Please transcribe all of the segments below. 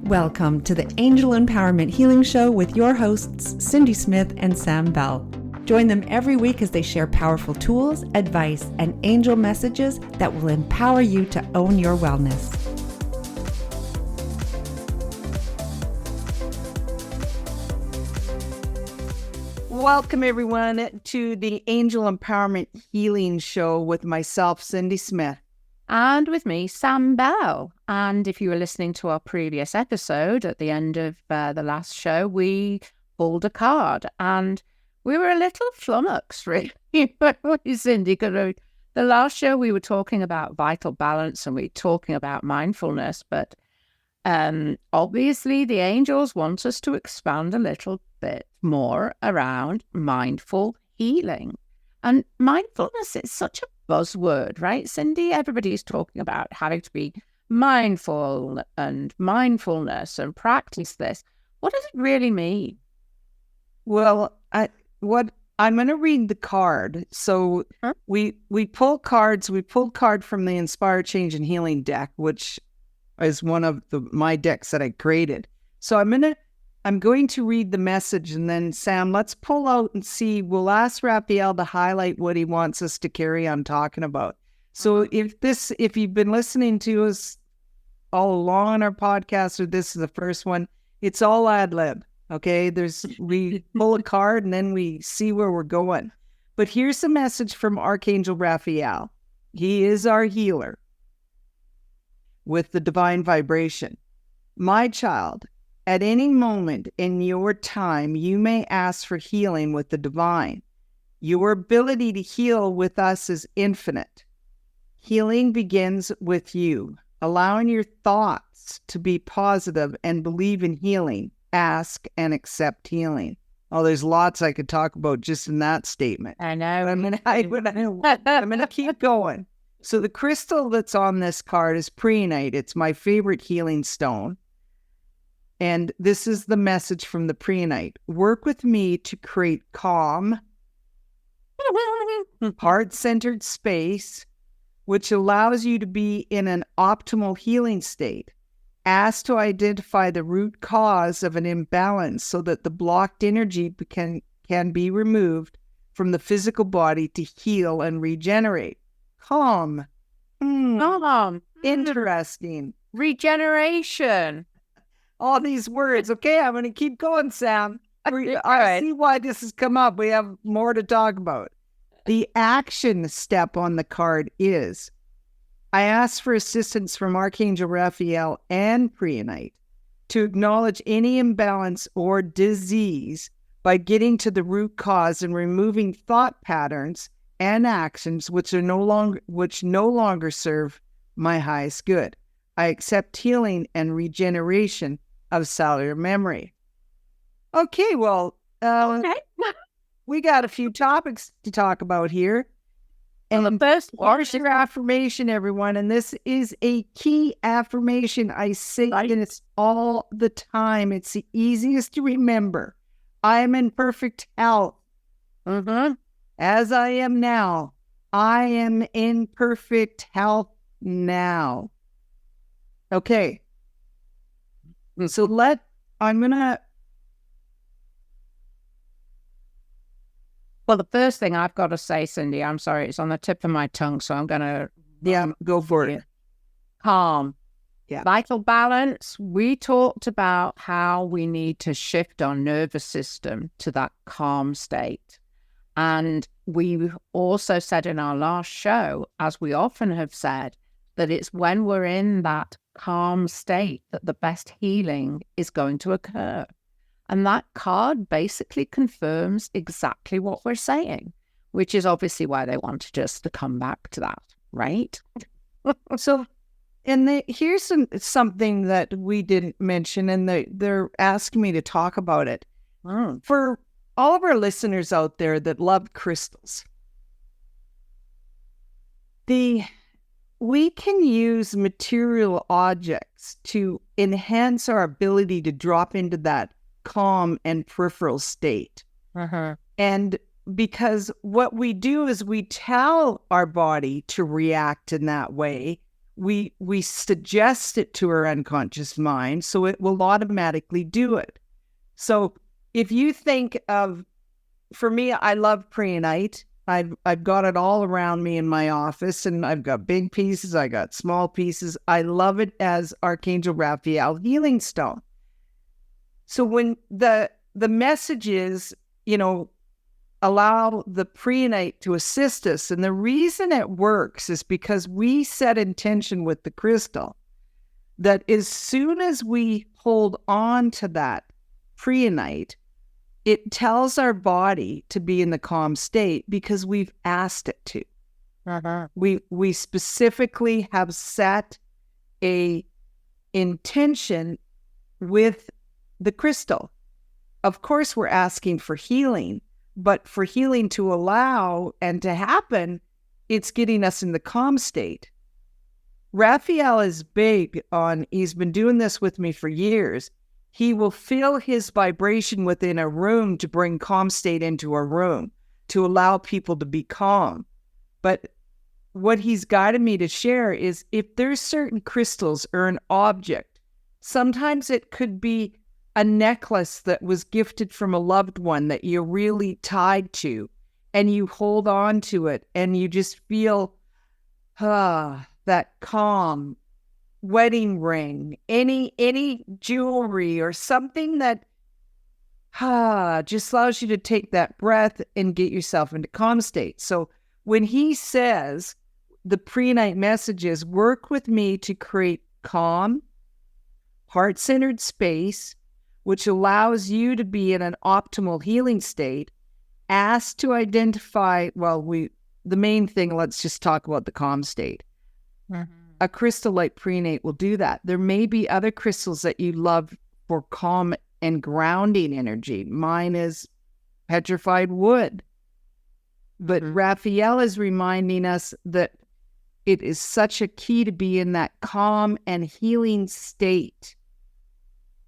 Welcome to the Angel Empowerment Healing Show with your hosts, Cindy Smith and Sam Bell. Join them every week as they share powerful tools, advice, and angel messages that will empower you to own your wellness. Welcome, everyone, to the Angel Empowerment Healing Show with myself, Cindy Smith. And with me, Sam Bell. And if you were listening to our previous episode, at the end of the last show, we pulled a card. And we were a little flummoxed, really, Cindy, because the last show we were talking about vital balance and we were talking about mindfulness. But obviously, the angels want us to expand a little bit more around mindful healing. And mindfulness is such a buzzword, right, Cindy? Everybody's talking about having to be mindful and mindfulness and practice this. What does it really mean? Well, I'm going to read the card. So we pull cards. We pulled card from the Inspire, Change, and Healing deck, which is one of my decks that I created. So I'm going to read the message, and then, Sam, let's pull out and see. We'll ask Raphael to highlight what he wants us to carry on talking about. So if you've been listening to us all along on our podcast, or this is the first one, it's all ad lib, okay? We pull a card, and then we see where we're going. But here's the message from Archangel Raphael. He is our healer with the divine vibration. My child, at any moment in your time, you may ask for healing with the divine. Your ability to heal with us is infinite. Healing begins with you, allowing your thoughts to be positive and believe in healing. Ask and accept healing. Oh, there's lots I could talk about just in that statement. I know. I'm going to keep going. So the crystal that's on this card is preonite. It's my favorite healing stone. And this is the message from the preonite. Work with me to create calm, heart-centered space, which allows you to be in an optimal healing state. Ask to identify the root cause of an imbalance so that the blocked energy can be removed from the physical body to heal and regenerate. Calm. Interesting. Regeneration. All these words. Okay, I'm going to keep going, Sam. I see why this has come up. We have more to talk about. The action step on the card is, I ask for assistance from Archangel Raphael and Preonite to acknowledge any imbalance or disease by getting to the root cause and removing thought patterns and actions which no longer serve my highest good. I accept healing and regeneration of cellular memory. Okay, well, we got a few topics to talk about here. And the first is your affirmation, everyone. And this is a key affirmation. I say it all the time. It's the easiest to remember. I am in perfect health. As I am now. I am in perfect health now. Okay. So Well, the first thing I've got to say, Cindy, I'm sorry, it's on the tip of my tongue, so I'm going to... Yeah, go for it. Calm. Yeah. Vital balance. We talked about how we need to shift our nervous system to that calm state. And we also said in our last show, as we often have said, that it's when we're in that calm state that the best healing is going to occur. And that card basically confirms exactly what we're saying, which is obviously why they wanted us to come back to that, right? So, here's something that we didn't mention, and they're asking me to talk about it. For all of our listeners out there that love crystals, we can use material objects to enhance our ability to drop into that calm and peripheral state. And because what we do is we tell our body to react in that way, we suggest it to our unconscious mind, so it will automatically do it. So if you think of, for me, I love preonite. I've got it all around me in my office, and I've got big pieces, I got small pieces. I love it as Archangel Raphael healing stone. So when the message is, allow the preonite to assist us, and the reason it works is because we set intention with the crystal that as soon as we hold on to that preonite, it tells our body to be in the calm state because we've asked it to. We specifically have set a intention with the crystal. Of course, we're asking for healing, but for healing to allow and to happen, it's getting us in the calm state. Raphael is big on, he's been doing this with me for years. He will feel his vibration within a room to bring calm state into a room, to allow people to be calm. But what he's guided me to share is if there's certain crystals or an object, sometimes it could be a necklace that was gifted from a loved one that you're really tied to, and you hold on to it and you just feel that calm. Wedding ring, any jewelry or something that just allows you to take that breath and get yourself into calm state. So when he says the preonite messages, work with me to create calm, heart-centered space, which allows you to be in an optimal healing state, ask to identify, the main thing, let's just talk about the calm state. A crystal like preonite will do that. There may be other crystals that you love for calm and grounding energy. Mine is petrified wood. But Raphael is reminding us that it is such a key to be in that calm and healing state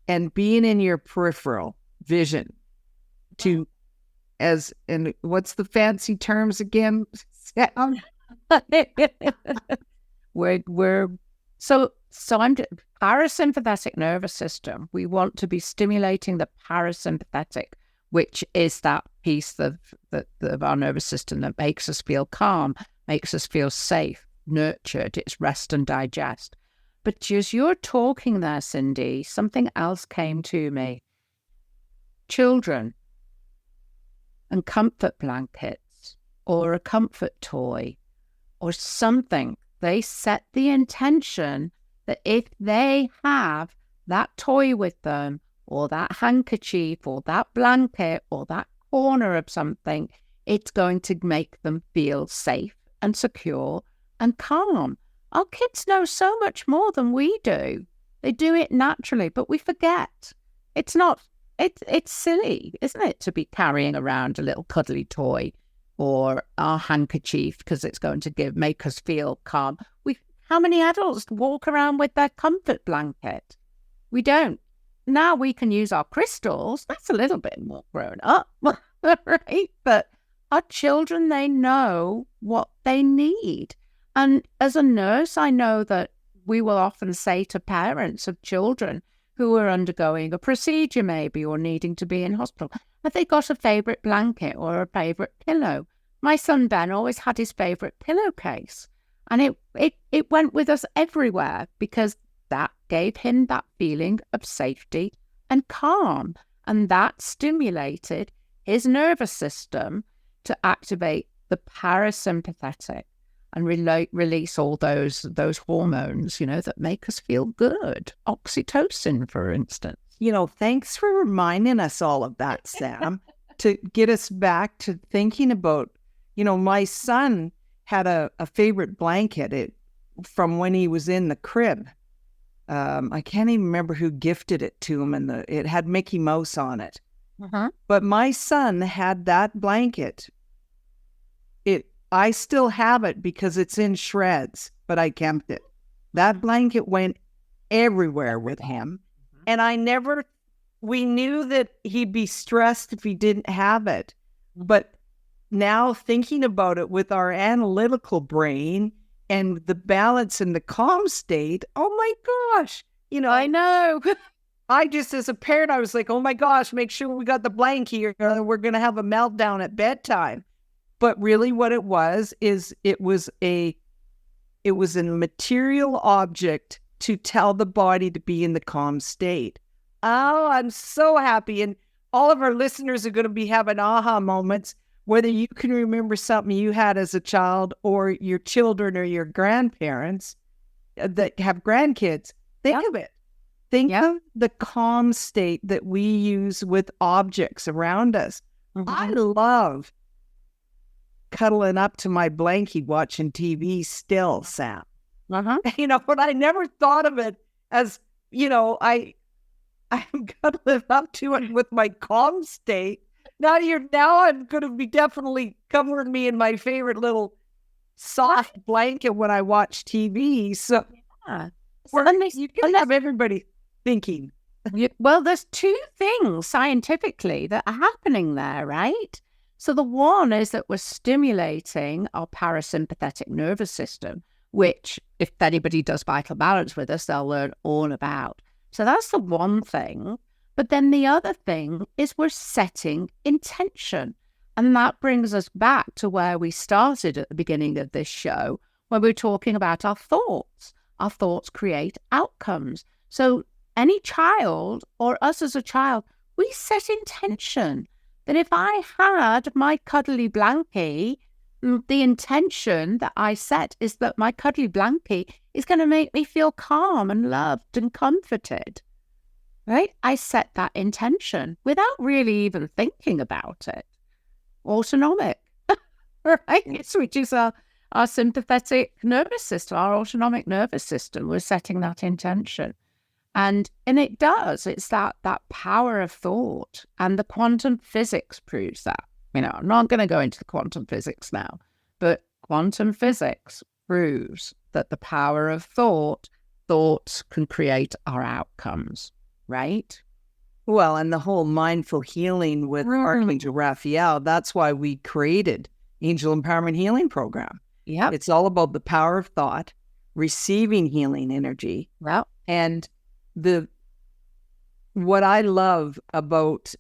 and being in your peripheral vision and what's the fancy terms again? So I'm parasympathetic nervous system. We want to be stimulating the parasympathetic, which is that piece of our nervous system that makes us feel calm, makes us feel safe, nurtured. It's rest and digest. But as you're talking there, Cindy, something else came to me. Children and comfort blankets or a comfort toy or something. They set the intention that if they have that toy with them or that handkerchief or that blanket or that corner of something, it's going to make them feel safe and secure and calm. Our kids know so much more than we do. They do it naturally, but we forget. It's silly, isn't it, to be carrying around a little cuddly toy or our handkerchief because it's going to make us feel calm. How many adults walk around with their comfort blanket? We don't. Now we can use our crystals. That's a little bit more grown up, right? But our children, they know what they need. And as a nurse, I know that we will often say to parents of children who are undergoing a procedure maybe or needing to be in hospital, have they got a favourite blanket or a favourite pillow? My son Ben always had his favourite pillowcase, and it went with us everywhere because that gave him that feeling of safety and calm, and that stimulated his nervous system to activate the parasympathetic and release all those hormones, that make us feel good. Oxytocin, for instance. Thanks for reminding us all of that, Sam, to get us back to thinking about, my son had a favorite blanket from when he was in the crib. I can't even remember who gifted it to him, and it had Mickey Mouse on it. But my son had that blanket. I still have it because it's in shreds, but I kept it. That blanket went everywhere with him. And we knew that he'd be stressed if he didn't have it. But now thinking about it with our analytical brain and the balance in the calm state. Oh my gosh. I know. I just, as a parent, I was like, oh my gosh, make sure we got the blankie or we're going to have a meltdown at bedtime. But really what it was is it was a material object to tell the body to be in the calm state. Oh, I'm so happy. And all of our listeners are going to be having aha moments, whether you can remember something you had as a child or your children or your grandparents that have grandkids. Think of it. Think of the calm state that we use with objects around us. Mm-hmm. I love cuddling up to my blankie watching TV still, Sam. But I never thought of it as, I'm cuddling up to it with my calm state. Now I'm going to be definitely covering me in my favorite little soft blanket when I watch TV. So you can have everybody thinking. Well, there's two things scientifically that are happening there, right? So the one is that we're stimulating our parasympathetic nervous system, which if anybody does Vital Balance with us, they'll learn all about. So that's the one thing. But then the other thing is we're setting intention. And that brings us back to where we started at the beginning of this show, when we were talking about our thoughts. Our thoughts create outcomes. So any child or us as a child, we set intention that if I had my cuddly blankie, the intention that I set is that my cuddly blankie is going to make me feel calm and loved and comforted. Right? I set that intention without really even thinking about it. Autonomic, right? Which is our sympathetic nervous system, our autonomic nervous system. We're setting that intention. And it does. It's that power of thought. And the quantum physics proves that. I'm not going to go into the quantum physics now, but quantum physics proves that the power of thoughts can create our outcomes, right? Well, and the whole mindful healing with Archangel Raphael, that's why we created Angel Empowerment Healing Program. Yeah. It's all about the power of thought, receiving healing energy. Well, and what I love about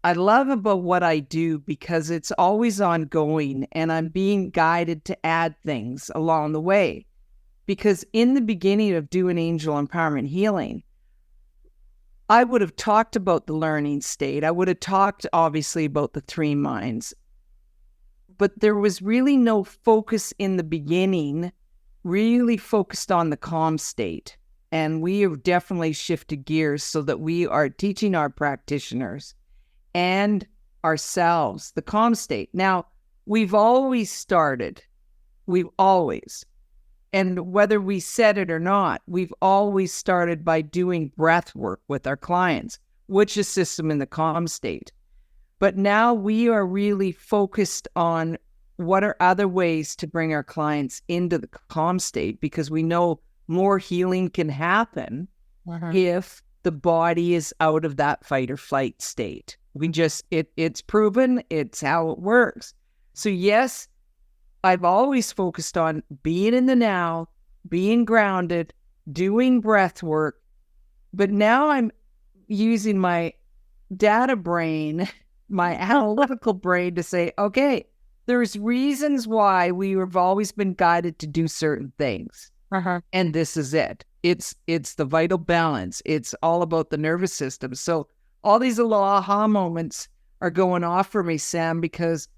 what I do, because it's always ongoing and I'm being guided to add things along the way. Because in the beginning of doing Angel Empowerment Healing, I would have talked about the learning state. I would have talked, obviously, about the three minds. But there was really no focus in the beginning, really focused on the calm state. And we have definitely shifted gears so that we are teaching our practitioners and ourselves the calm state. Now, we've always, and whether we said it or not, we've always started by doing breath work with our clients, which assists them in the calm state. But now we are really focused on what are other ways to bring our clients into the calm state, because we know more healing can happen if the body is out of that fight or flight state. It's proven, it's how it works. So yes, I've always focused on being in the now, being grounded, doing breath work. But now I'm using my data brain, my analytical brain to say, okay, there's reasons why we have always been guided to do certain things. And this is it. It's the vital balance. It's all about the nervous system. So all these little aha moments are going off for me, Sam, because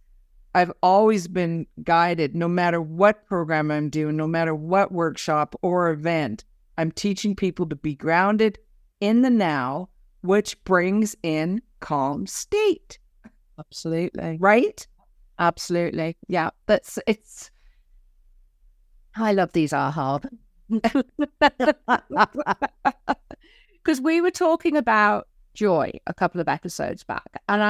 I've always been guided, no matter what program I'm doing, no matter what workshop or event, I'm teaching people to be grounded in the now, which brings in calm state. Absolutely. Right? Absolutely. Yeah. I love these aha. Because we were talking about joy a couple of episodes back, and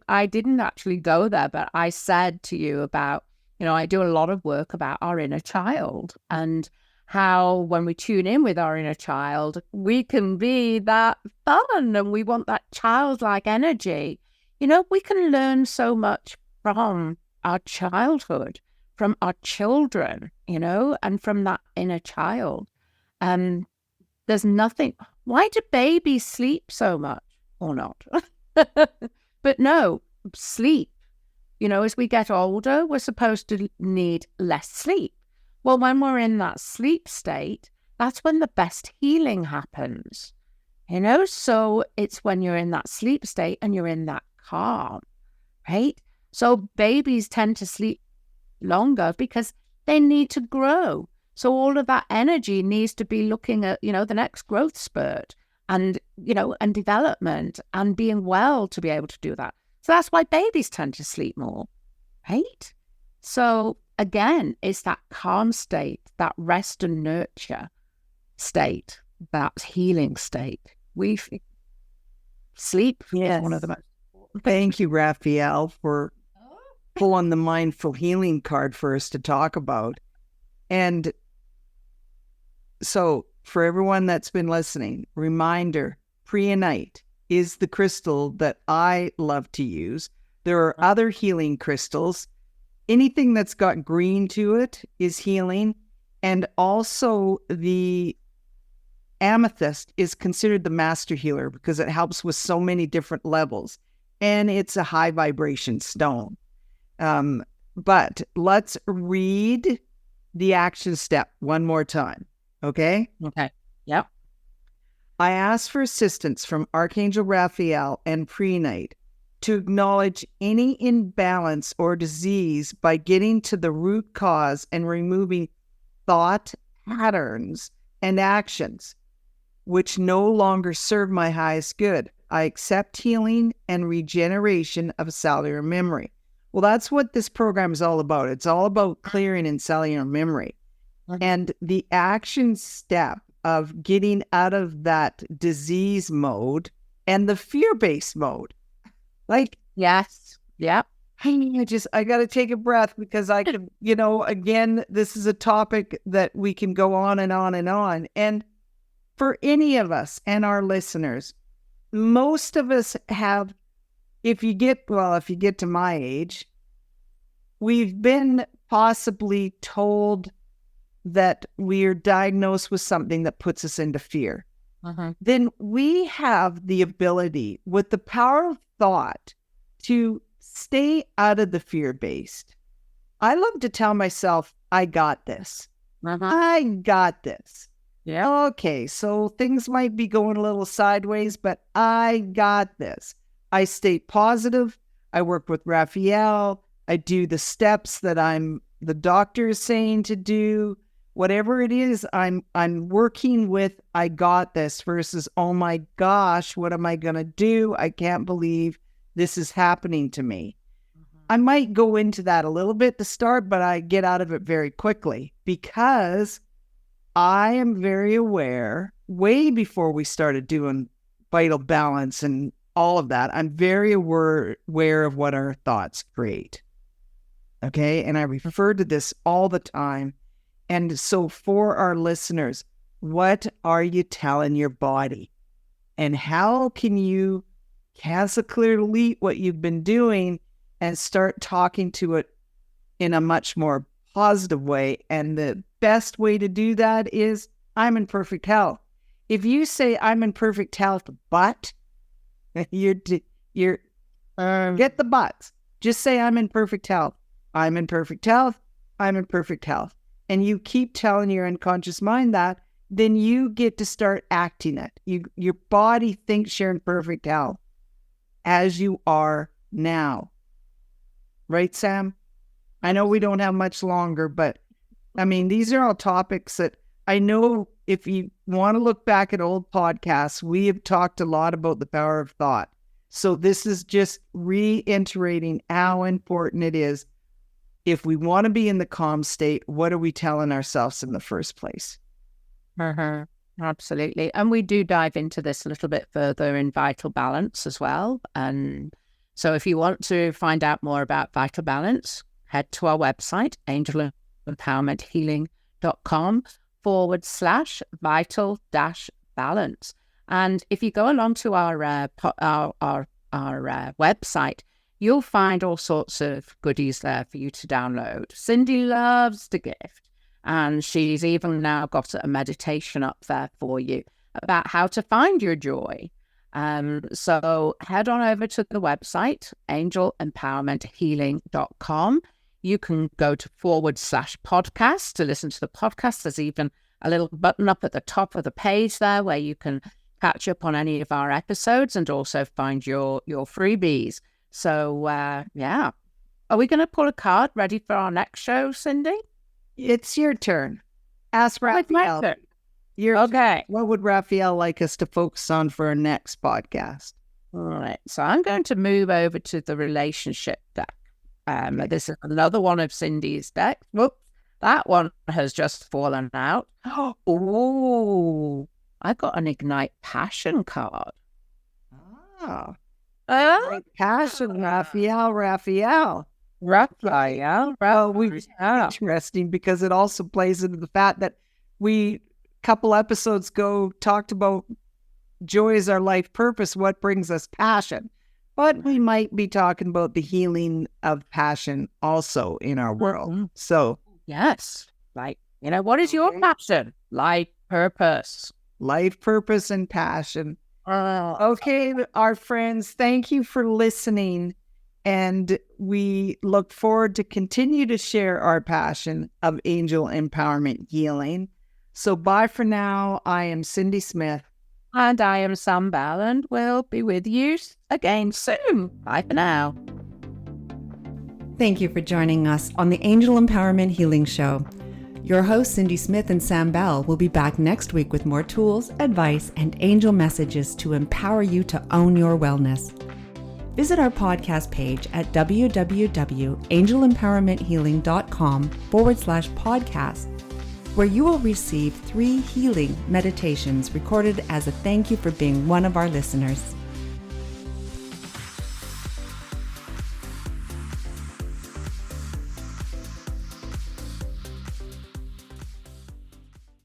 I didn't actually go there, but I said to you about, I do a lot of work about our inner child and how when we tune in with our inner child, we can be that fun and we want that childlike energy. We can learn so much from our childhood, from our children, and from that inner child. There's nothing. Why do babies sleep so much or not? But no, sleep. As we get older, we're supposed to need less sleep. Well, when we're in that sleep state, that's when the best healing happens. So it's when you're in that sleep state and you're in that calm, right? So babies tend to sleep longer because they need to grow. So all of that energy needs to be looking at, the next growth spurt and, and development and being well to be able to do that. So that's why babies tend to sleep more, right? So again, it's that calm state, that rest and nurture state, that healing state. Sleep is one of the most important. Thank you, Raphael, for pulling the mindful healing card for us to talk about. And so for everyone that's been listening, reminder, preonite is the crystal that I love to use. There are other healing crystals. Anything that's got green to it is healing. And also the amethyst is considered the master healer because it helps with so many different levels. And it's a high vibration stone. But let's read the action step one more time. Okay? Okay. Yep. I ask for assistance from Archangel Raphael and Preonite to acknowledge any imbalance or disease by getting to the root cause and removing thought patterns and actions which no longer serve my highest good. I accept healing and regeneration of cellular memory. Well, that's what this program is all about. It's all about clearing in cellular memory. And the action step of getting out of that disease mode and the fear-based mode. Like, yes. Yep. I got to take a breath because I can, again, this is a topic that we can go on and on and on. And for any of us and our listeners, most of us have, if you get to my age, we've been possibly told that we are diagnosed with something that puts us into fear. Then we have the ability with the power of thought to stay out of the fear-based. I love to tell myself, I got this. I got this. Yeah. Okay, so things might be going a little sideways, but I got this. I stay positive. I work with Raphael. I do the steps that the doctor is saying to do. Whatever it is, I'm working with, I got this versus, oh my gosh, what am I going to do? I can't believe this is happening to me. I might go into that a little bit to start, but I get out of it very quickly because I am very aware, way before we started doing vital balance and all of that, I'm very aware of what our thoughts create. Okay? And I refer to this all the time. And so for our listeners, what are you telling your body? And how can you cancel, clear, delete what you've been doing and start talking to it in a much more positive way? And the best way to do that is, I'm in perfect health. If you say I'm in perfect health, but you're get the buts. Just say I'm in perfect health. I'm in perfect health. I'm in perfect health. And you keep telling your unconscious mind that, then you get to start acting it. Your body thinks you're in perfect health as you are now. Right, Sam? I know we don't have much longer, but I mean, these are all topics that I know if you want to look back at old podcasts, we have talked a lot about the power of thought. So this is just reiterating how important it is. If we want to be in the calm state, what are we telling ourselves in the first place? Absolutely. And we do dive into this a little bit further in Vital Balance as well. And so if you want to find out more about Vital Balance, head to our website, angelempowermenthealing.com/vital-balance. And if you go along to our website, You'll find all sorts of goodies there for you to download. Cindy loves to gift, and she's even now got a meditation up there for you about how to find your joy. So head on over to the website, angelempowermenthealing.com. You can go to /podcast to listen to the podcast. There's even a little button up at the top of the page there where you can catch up on any of our episodes and also find your freebies. So, yeah. Are we going to pull a card ready for our next show, Cindy? It's your turn. Ask Raphael. Okay. What would Raphael like us to focus on for our next podcast? All right. So I'm going to move over to the relationship deck. This is another one of Cindy's decks. Whoops. That one has just fallen out. Oh, I got an Ignite Passion card. Ah. Passion, Raphael. Well, interesting because it also plays into the fact that we, couple episodes ago, talked about joy is our life purpose, what brings us passion. But we might be talking about the healing of passion also in our world. So, yes, like, what is your passion? Life purpose. Life purpose and passion. Okay, our friends, thank you for listening. And we look forward to continue to share our passion of angel empowerment healing. So bye for now. I am Cindy Smith. And I am Sam Bell, and we'll be with you again soon. Bye for now. Thank you for joining us on the Angel Empowerment Healing Show. Your hosts, Cindy Smith and Sam Bell, will be back next week with more tools, advice, and angel messages to empower you to own your wellness. Visit our podcast page at www.angelempowermenthealing.com/podcast, where you will receive 3 healing meditations recorded as a thank you for being one of our listeners.